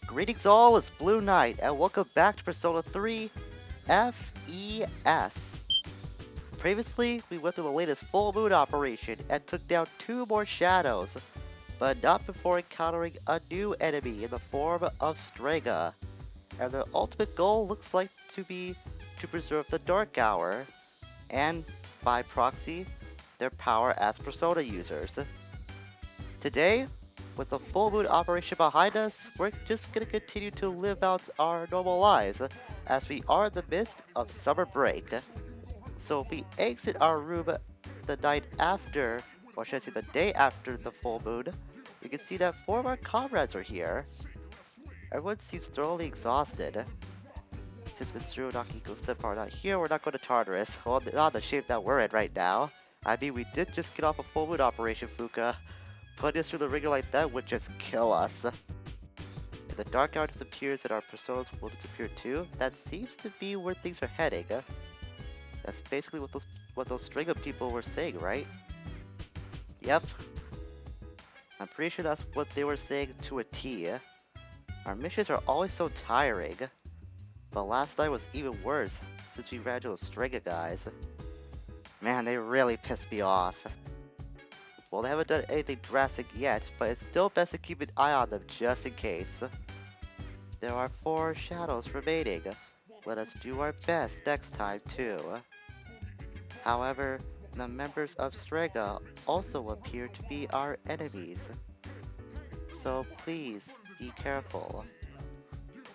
Greetings all, it's Blue Knight, and welcome back to Persona 3 FES. Previously, we went through the latest full moon operation and took down 2 more shadows, but not before encountering a new enemy in the form of Strega. And their ultimate goal looks like to be to preserve the Dark Hour, and, by proxy, their power as Persona users. Today, with the full moon operation behind us, we're just gonna continue to live out our normal lives, as we are in the midst of summer break. So if we exit our room the night after, or should I say the day after the full moon, we can see that 4 of our comrades are here. Everyone seems thoroughly exhausted. Since Mitsuru, Nakiko, Senpai are not here, we're not going to Tartarus. Well, not the shape that we're in right now. I mean, we did just get off a full moon operation, Fuka. Putting us through the ringer like that would just kill us. If the Dark Hour disappears and our personas will disappear too, that seems to be where things are heading. That's basically what those string of people were saying, right? Yep. I'm pretty sure that's what they were saying to a T. Our missions are always so tiring. But last night was even worse, since we ran into those Strega guys. Man, they really pissed me off. Well, they haven't done anything drastic yet, but it's still best to keep an eye on them just in case. There are 4 shadows remaining. Let us do our best next time too. However, the members of Strega also appear to be our enemies. So please, be careful.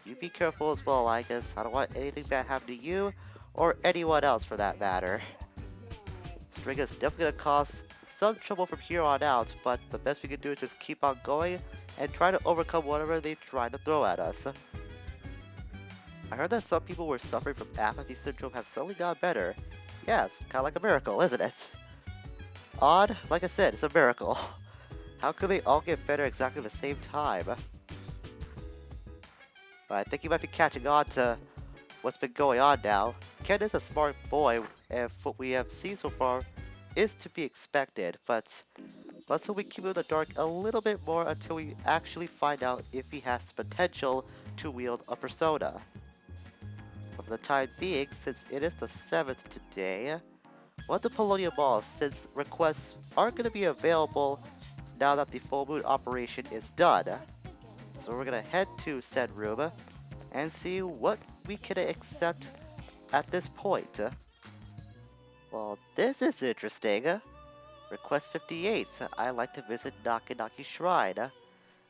You be careful as well, Lycus. I don't want anything bad happen to you, or anyone else for that matter. Strega's definitely gonna cause some trouble from here on out, but the best we can do is just keep on going and try to overcome whatever they try to throw at us. I heard that some people who were suffering from apathy syndrome have suddenly got better. Yeah, it's kinda like a miracle, isn't it? Odd? Like I said, it's a miracle. How could they all get better exactly at the same time? But I think you might be catching on to what's been going on now. Ken is a smart boy, and what we have seen so far is to be expected, but let's hope we keep him in the dark a little bit more until we actually find out if he has the potential to wield a persona. But for the time being, since it is the 7th today, what the Paulownia Mall, since requests aren't going to be available now that the full moon operation is done. So we're going to head to said room and see what we can accept at this point. Well, this is interesting. Request 58. I'd like to visit Nakanaki Shrine.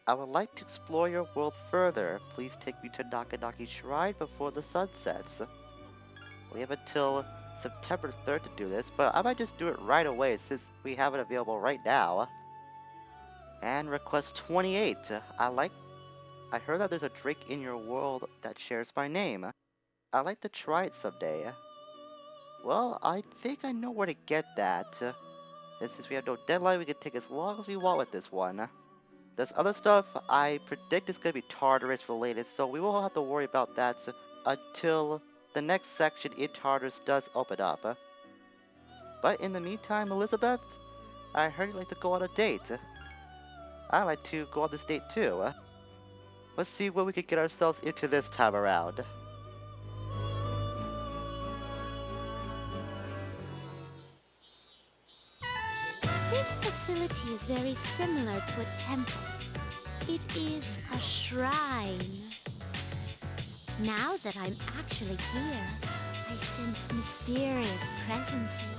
I would like to explore your world further. Please take me to Nakanaki Shrine before the sun sets. We have until September 3rd to do this, but I might just do it right away since we have it available right now. And request 28. I heard that there's a drink in your world that shares my name. I'd like to try it someday. Well, I think I know where to get that. And since we have no deadline, we can take as long as we want with this one. This other stuff, I predict is going to be Tartarus related, so we won't have to worry about that until the next section in Tartarus does open up. But in the meantime, Elizabeth, I heard you'd like to go on a date. I'd like to go on this date too. Let's see what we could get ourselves into this time around. This facility is very similar to a temple. It is a shrine. Now that I'm actually here, I sense mysterious presences,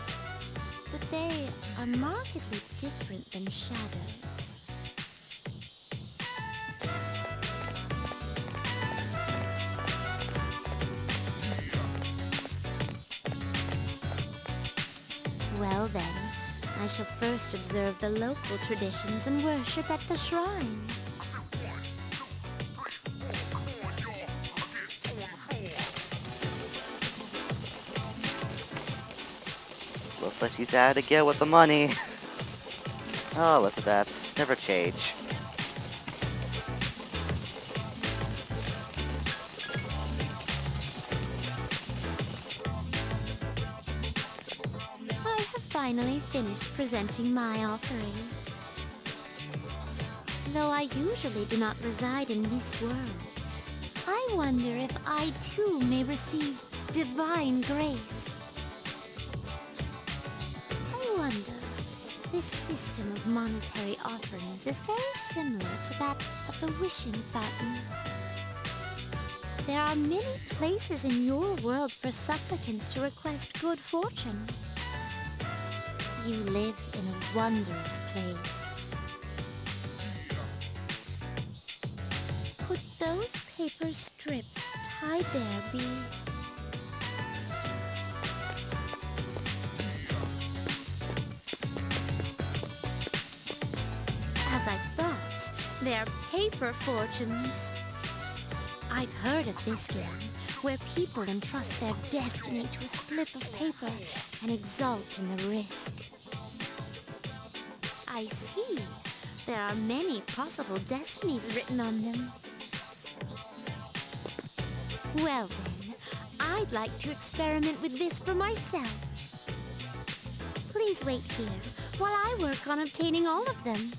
but they are markedly different than shadows. Well then, I shall first observe the local traditions and worship at the shrine. Looks like she's at it again with the money. Oh, Elizabeth, never change. I have finally finished presenting my offering. Though I usually do not reside in this world, I wonder if I too may receive divine grace. I wonder, this system of monetary offerings is very similar to that of the wishing fountain. There are many places in your world for supplicants to request good fortune. You live in a wondrous place. Could those paper strips tied there be... As I thought, they're paper fortunes. I've heard of this game, where people entrust their destiny to a slip of paper and exult in the risk. I see. There are many possible destinies written on them. Well then, I'd like to experiment with this for myself. Please wait here while I work on obtaining all of them.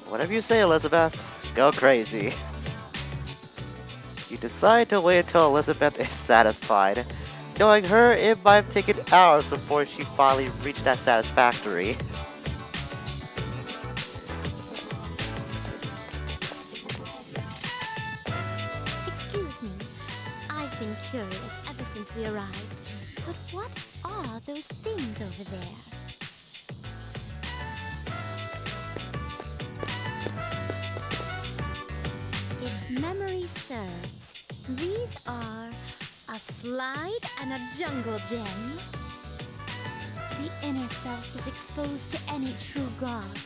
Whatever you say, Elizabeth. Go crazy. You decide to wait until Elizabeth is satisfied. Knowing her, it might have taken hours before she finally reached that satisfactory. Excuse me. I've been curious ever since we arrived. But what are those things over there? If memory serves, these are a slide and a jungle gem. The inner self is exposed to any true god.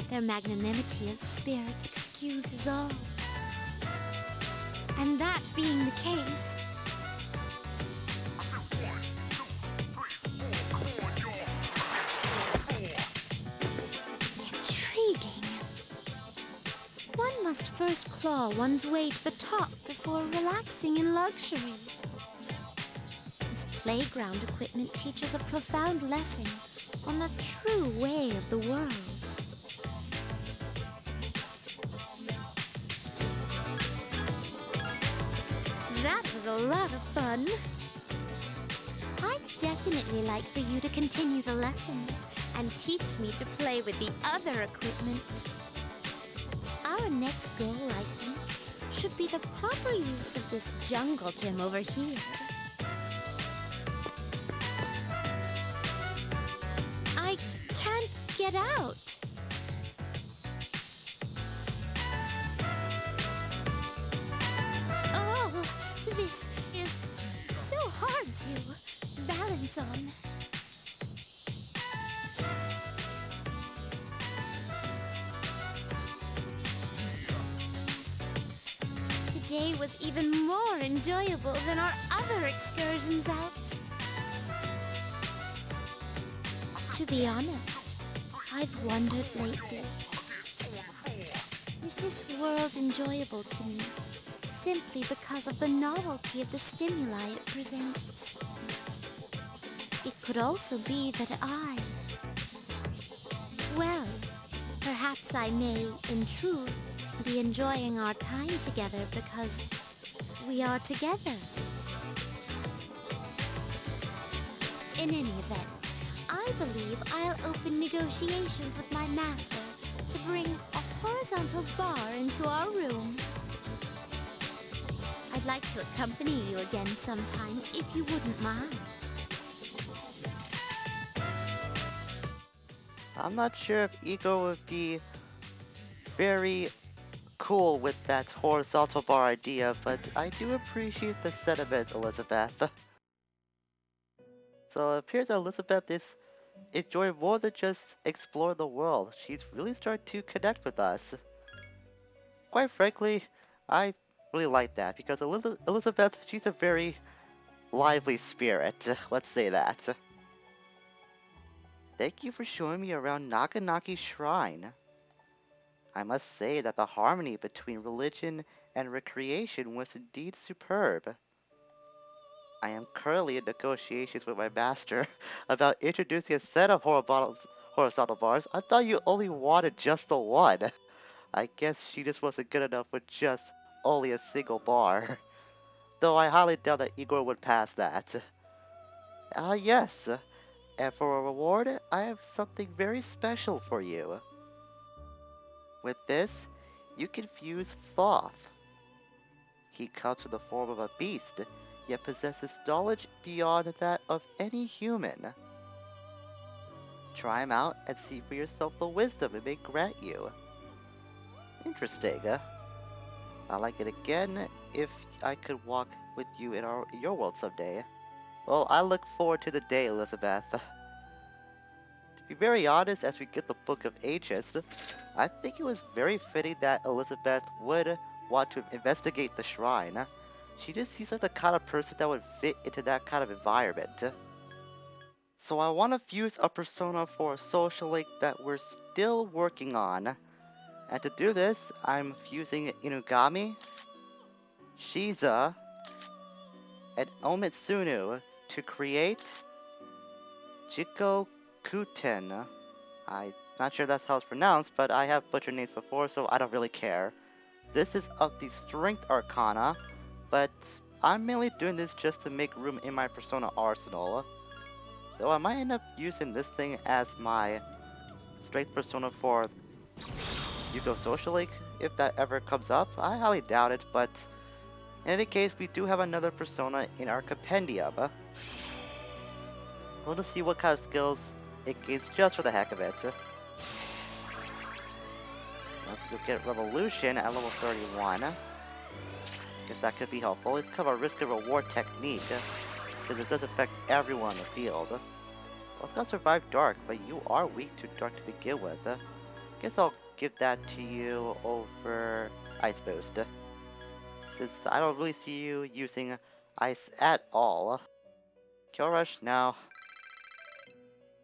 Their magnanimity of spirit excuses all. And that being the case, intriguing. One must first claw one's way to the top before relaxing in luxury. This playground equipment teaches a profound lesson on the true way of the world. That was a lot of fun. I'd definitely like for you to continue the lessons and teach me to play with the other equipment. Our next goal, I think, should be the proper use of this jungle gym over here. I can't get out. Oh, this is so hard to balance on. Today was even more enjoyable than our other excursions out. To be honest, I've wondered lately, is this world enjoyable to me simply because of the novelty of the stimuli it presents? It could also be that well, perhaps I may, in truth, be enjoying our time together because we are together. In any event, I believe I'll open negotiations with my master to bring a horizontal bar into our room. I'd like to accompany you again sometime, if you wouldn't mind. I'm not sure if Ego would be very cool with that horizontal bar idea, but I do appreciate the sentiment, Elizabeth. So it appears that Elizabeth is enjoying more than just exploring the world. She's really starting to connect with us. Quite frankly, I really like that because Elizabeth, she's a very lively spirit. Let's say that. Thank you for showing me around Naganaki Shrine. I must say that the harmony between religion and recreation was indeed superb. I am currently in negotiations with my master about introducing a set of horizontal bars. I thought you only wanted just the one. I guess she just wasn't good enough with just only a single bar. Though I highly doubt that Igor would pass that. Yes. And for a reward, I have something very special for you. With this, you can fuse Thoth. He comes in the form of a beast, yet possesses knowledge beyond that of any human. Try him out and see for yourself the wisdom it may grant you. Interesting. I like it again if I could walk with you in your world someday. Well, I look forward to the day, Elizabeth. To be very honest, as we get the Book of Ages, I think it was very fitting that Elizabeth would want to investigate the shrine. She just seems like the kind of person that would fit into that kind of environment. So I want to fuse a persona for a social link that we're still working on. And to do this, I'm fusing Inugami, Shiza, and Omitsunu to create Jiko Kuten. I'm not sure that's how it's pronounced, but I have butchered names before, so I don't really care. This is of the Strength Arcana, but I'm mainly doing this just to make room in my Persona arsenal. Though I might end up using this thing as my Strength Persona for Yuko Social Link, if that ever comes up. I highly doubt it, but in any case, we do have another Persona in our compendium. We'll just see what kind of skills it gains just for the heck of it. Let's go get Revolution at level 31. Guess that could be helpful. It's kind of a risk and reward technique, since it does affect everyone in the field. Well, it's got Survive Dark, but you are weak to Dark to begin with. Guess I'll give that to you over Ice Boost, since I don't really see you using Ice at all. Kill Rush now.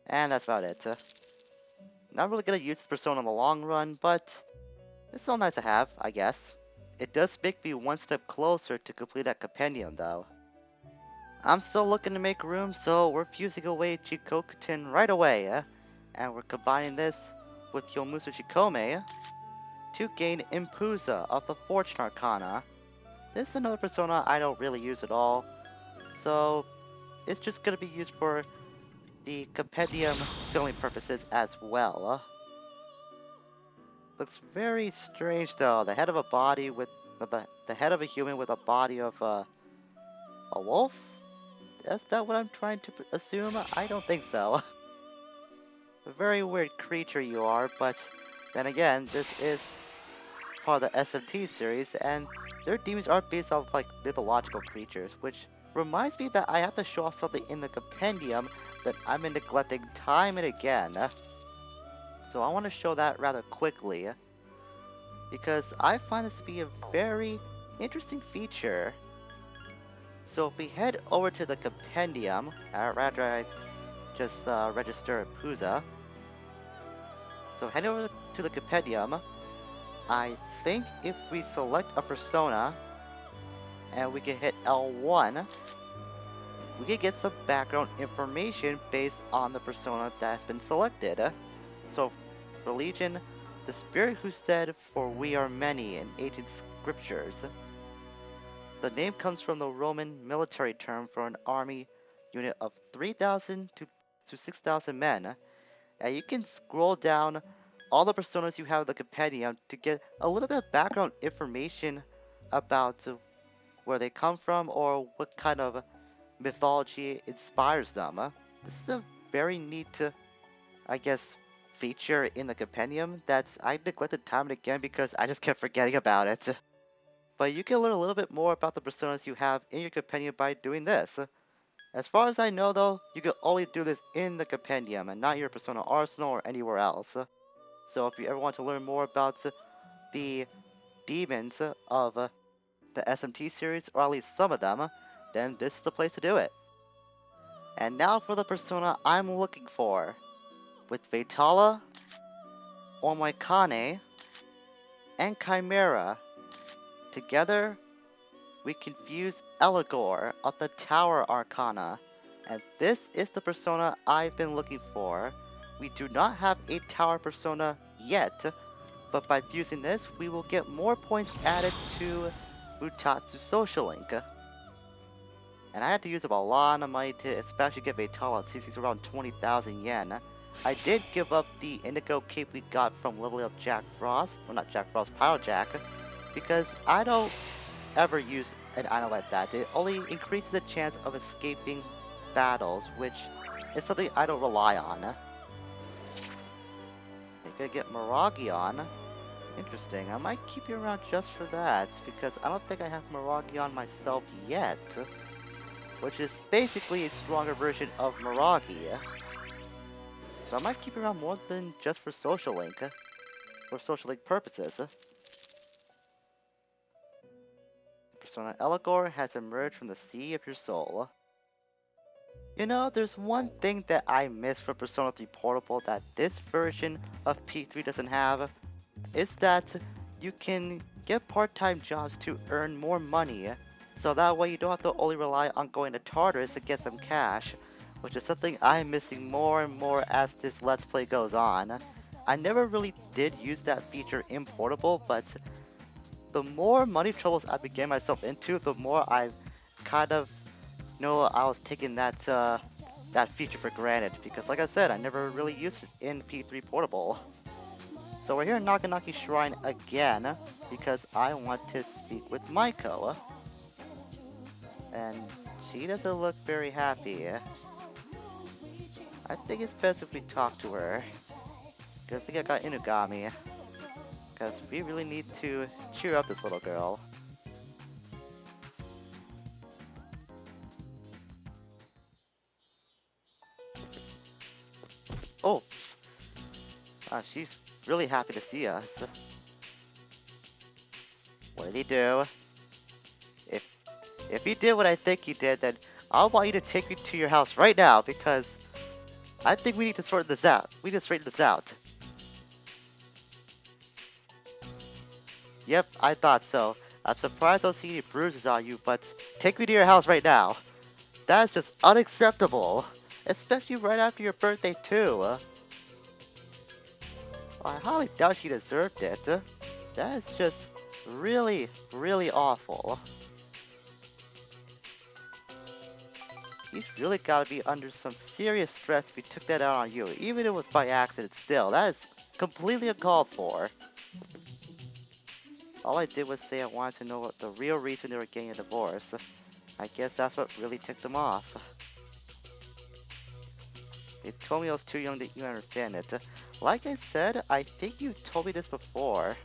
And that's about it. Not really gonna use this persona in the long run, but it's still nice to have, I guess. It does make me one step closer to complete that compendium, though. I'm still looking to make room, so we're fusing away Chikokutin right away, and we're combining this with Yomusu Chikome to gain Impuza of the Fortune Arcana. This is another persona I don't really use at all, so it's just gonna be used for the compendium filling purposes as well. Looks very strange though. The head of a body with the head of a human with a body of a wolf? Is that what I'm trying to assume? I don't think so. A very weird creature you are, but then again, this is part of the SMT series, and their demons are based off like mythological creatures, which reminds me that I have to show off something in the compendium that I've been neglecting time and again. So I want to show that rather quickly, because I find this to be a very interesting feature. So if we head over to the compendium, rather I just register Puza. So head over to the compendium. I think if we select a persona, and we can hit L1, we can get some background information based on the persona that has been selected. So, for Legion, the spirit who said, "For we are many" in ancient scriptures. The name comes from the Roman military term for an army unit of 3,000 to 6,000 men. And you can scroll down all the personas you have in the compendium to get a little bit of background information about where they come from or what kind of mythology inspires them. This is a very neat, I guess, feature in the compendium that I neglected time and again because I just kept forgetting about it. But you can learn a little bit more about the personas you have in your compendium by doing this. As far as I know though, you can only do this in the compendium and not your persona arsenal or anywhere else. So if you ever want to learn more about the demons of the SMT series, or at least some of them, then this is the place to do it. And now for the persona I'm looking for. With Vetala, Omoikane, and Chimera, together we can fuse Eligor of the Tower Arcana. And this is the persona I've been looking for. We do not have a Tower persona yet, but by using this, we will get more points added to Mutatsu Social Link. And I had to use up a lot of money to especially get Vitala, since he's around 20,000 yen. I did give up the Indigo Cape we got from leveling up Jack Frost, well not Jack Frost, Pyro Jack, because I don't ever use an item like that. It only increases the chance of escaping battles, which is something I don't rely on. I'm gonna get Miragion. Interesting, I might keep you around just for that, because I don't think I have Miragion myself yet. Which is basically a stronger version of Miragi. So I might keep you around more than just for Social Link. For Social Link purposes. Persona Eligor has emerged from the sea of your soul. You know, there's one thing that I miss from Persona 3 Portable that this version of P3 doesn't have. Is that you can get part-time jobs to earn more money. So that way you don't have to only rely on going to Tartarus to get some cash, which is something I'm missing more and more as this Let's Play goes on. I never really did use that feature in Portable, but the more money troubles I began myself into, the more I kind of know I was taking that that feature for granted, because like I said, I never really used it in P3 Portable. So we're here in Naganaki Shrine again, because I want to speak with Maiko. And she doesn't look very happy. I think it's best if we talk to her. Good thing I got Inugami. Because we really need to cheer up this little girl. Oh! She's really happy to see us. What did he do? If he did what I think he did, then I want you to take me to your house right now, because I think we need to sort this out. We need to straighten this out. Yep, I thought so. I'm surprised I don't see any bruises on you, but take me to your house right now. That is just unacceptable. Especially right after your birthday, too. I highly doubt she deserved it. That is just really, really awful. He's really gotta be under some serious stress if he took that out on you, even if it was by accident still. That is completely uncalled for. All I did was say I wanted to know what the real reason they were getting a divorce. I guess that's what really ticked them off. They told me I was too young to even understand it. Like I said, I think you told me this before.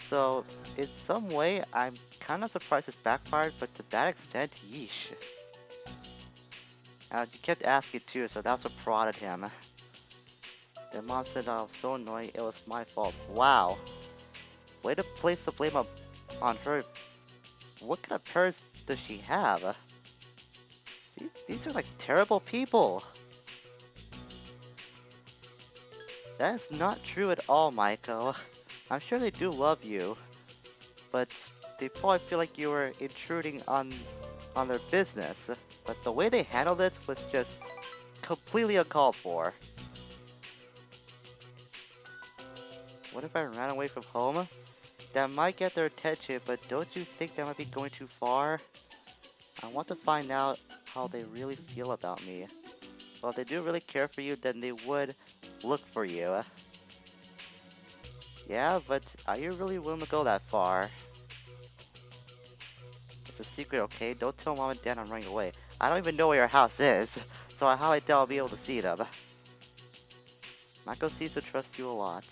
So, in some way, I'm kinda surprised this backfired, but to that extent, yeesh. You kept asking too, so that's what prodded him. Then Mom said I was so annoying, it was my fault. Wow. Way to place the blame on her. What kind of parents does she have? These are like terrible people. That is not true at all, Maiko. I'm sure they do love you, but they probably feel like you were intruding on their business. But the way they handled it was just completely uncalled for. What if I ran away from home? That might get their attention, but don't you think that might be going too far? I want to find out how they really feel about me. Well, if they do really care for you, then they would look for you. Yeah, but are you really willing to go that far? It's a secret, okay? Don't tell Mom and Dad I'm running away. I don't even know where your house is, so I highly doubt I'll be able to see them. Mako seems to trust you a lot.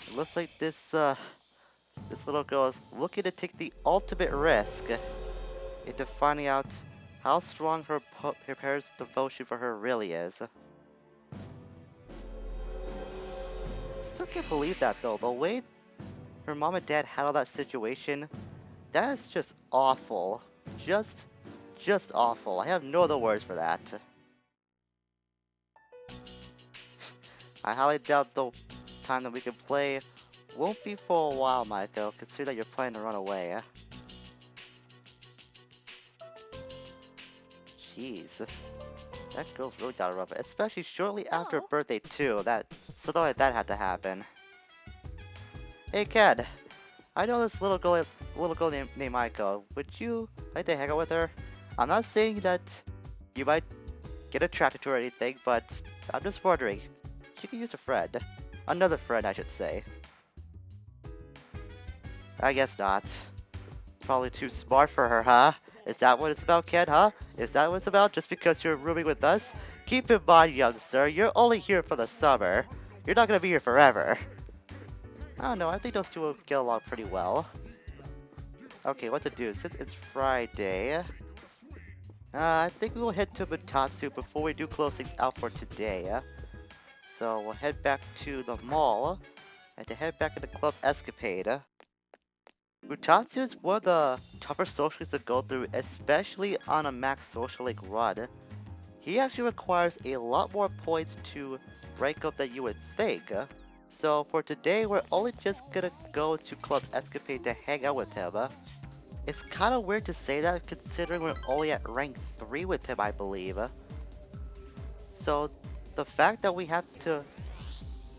It looks like this little girl is looking to take the ultimate risk into finding out how strong her parents' devotion for her really is. Still can't believe that though. The way her mom and dad handled that situation, that is just awful. Just awful. I have no other words for that. I highly doubt the time that we can play won't be for a while, Maiko, consider that you're planning to run away. Jeez. That girl's really got it rough, especially shortly after her No. birthday too. Something like that had to happen. Hey, Ken. I know this little girl named Aiko. Would you like to hang out with her? I'm not saying that you might get attracted to her or anything, but I'm just wondering. She could use a friend. Another friend, I should say. I guess not. Probably too smart for her, huh? Is that what it's about, Ken, huh? Is that what it's about just because you're rooming with us? Keep in mind, young sir, you're only here for the summer. You're not gonna be here forever. I don't know, I think those two will get along pretty well. Okay, what to do? Since it's Friday, I think we will head to Butatsu before we do close things out for today. So we'll head back to the mall and to head back into Club Escapade. Butatsu is one of the tougher social leagues to go through, especially on a max social league run. He actually requires a lot more points to rank up than you would think. So for today, we're only just gonna go to Club Escapade to hang out with him. It's kind of weird to say that considering we're only at rank 3 with him, I believe. So the fact that we have to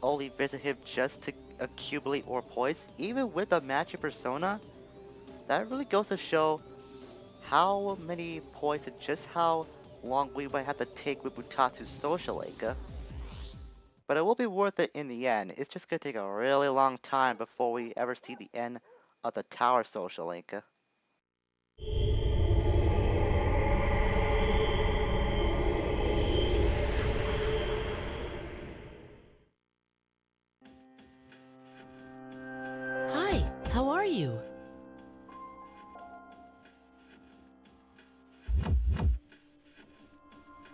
only visit him just to accumulate more points, even with a matching persona, that really goes to show how many points and just how long we might have to take with Butatsu's social link. But it will be worth it in the end. It's just gonna take a really long time before we ever see the end of the Tower social link. Hi, how are you?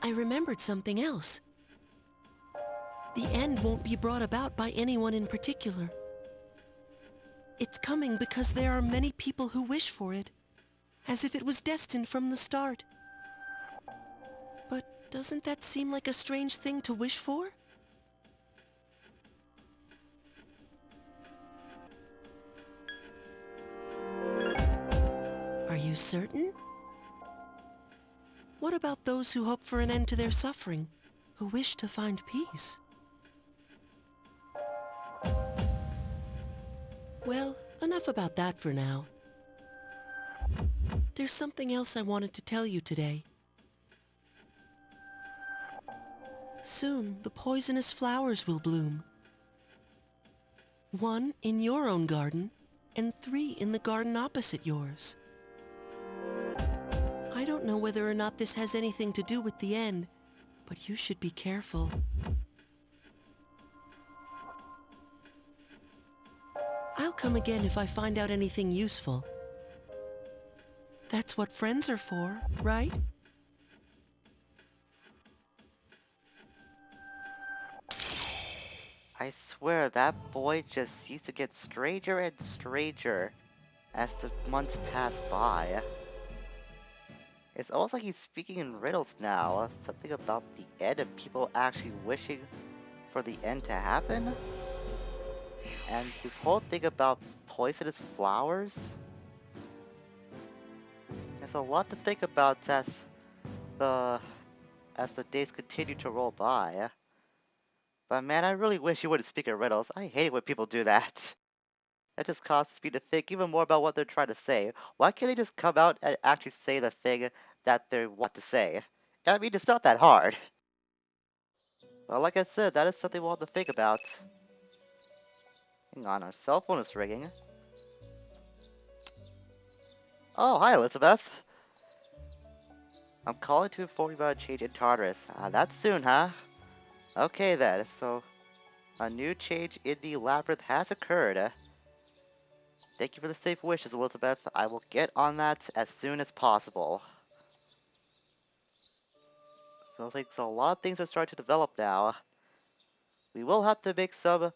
I remembered something else. The end won't be brought about by anyone in particular. It's coming because there are many people who wish for it, as if it was destined from the start. But doesn't that seem like a strange thing to wish for? Are you certain? What about those who hope for an end to their suffering, who wish to find peace? Well, enough about that for now. There's something else I wanted to tell you today. Soon, the poisonous flowers will bloom. 1 in your own garden, and 3 in the garden opposite yours. I don't know whether or not this has anything to do with the end, but you should be careful. I'll come again if I find out anything useful. That's what friends are for, right? I swear that boy just seems to get stranger and stranger as the months pass by. It's almost like he's speaking in riddles now, something about the end and people actually wishing for the end to happen? And this whole thing about poisonous flowers? There's a lot to think about the as the days continue to roll by. But man, I really wish you wouldn't speak in riddles. I hate it when people do that. That just causes me to think even more about what they're trying to say. Why can't they just come out and actually say the thing that they want to say? I mean, it's not that hard. Well, like I said, that is something we'll have to think about. Hang on, our cell phone is ringing. Oh, hi, Elizabeth. I'm calling to inform you about a change in Tartarus. That's soon, huh? Okay then, so a new change in the labyrinth has occurred. Thank you for the safe wishes, Elizabeth. I will get on that as soon as possible. So a lot of things are starting to develop now. We will have to make some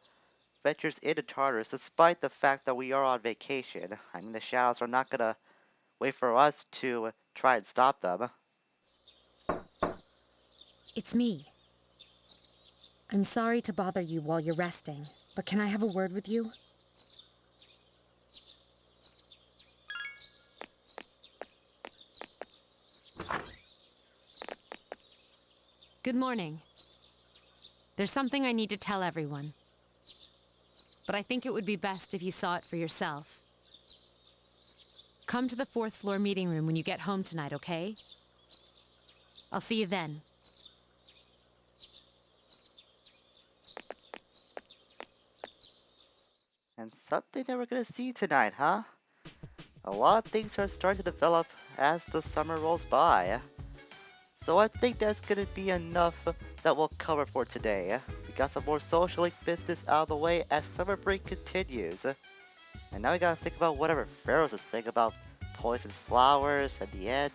ventures into Tartarus, despite the fact that we are on vacation. I mean, the Shadows are not gonna wait for us to try and stop them. It's me. I'm sorry to bother you while you're resting, but can I have a word with you? Good morning. There's something I need to tell everyone. But I think it would be best if you saw it for yourself. Come to the 4th floor meeting room when you get home tonight, okay? I'll see you then. And something that we're gonna see tonight, huh? A lot of things are starting to develop as the summer rolls by. So I think that's gonna be enough that we'll cover for today. We got some more social link business out of the way as summer break continues. And now we gotta think about whatever Pharaoh's is saying about poisonous flowers at the end.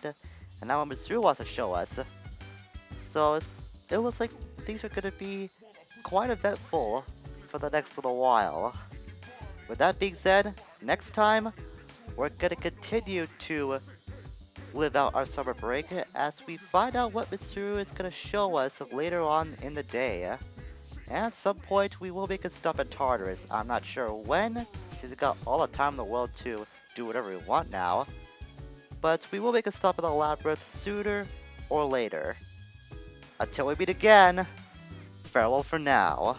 And now what Mitsuru wants to show us. So it looks like things are gonna be quite eventful for the next little while. With that being said, next time, we're gonna continue to live out our summer break as we find out what Mitsuru is gonna show us later on in the day. And at some point, we will make a stop in Tartarus. I'm not sure when, since we got all the time in the world to do whatever we want now. But we will make a stop in the labyrinth sooner or later. Until we meet again, farewell for now.